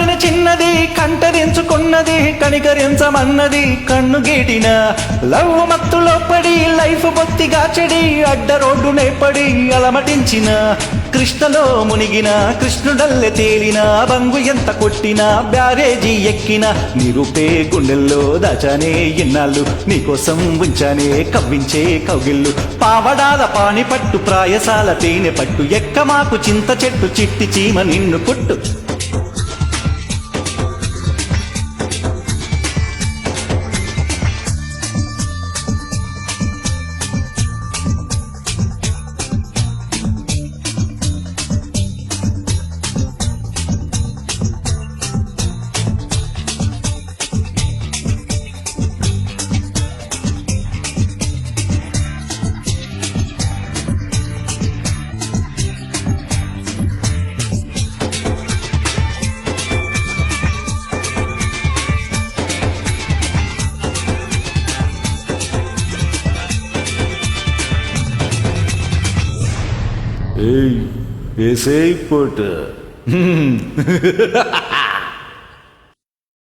కమ్మని చిన్నది కంటరించుకున్నది కనికరించమన్నది కన్ను గీటిన లవ్ మత్తులో పడి లైఫ్ బొత్తిగా చెడి అడ్డ రోడ్డునే పడి అలమటించిన కృష్ణలో మునిగిన కృష్ణుడల్లె తేలిన బంగు ఎంత కొట్టినా బ్యారేజీ ఎక్కిన నిరూపే గుండెల్లో దాచానే ఇన్నాళ్ళు నీకోసం ఉంచానే కవ్వించే కౌగిళ్ళు పావడాల పాని పట్టు ప్రాయసాల తేనె పట్టు ఎక్కమాకు చింత చెట్టు చిట్టి చీమ నిన్ను కొట్టు ఏయ్ వేసేయ్ పోటు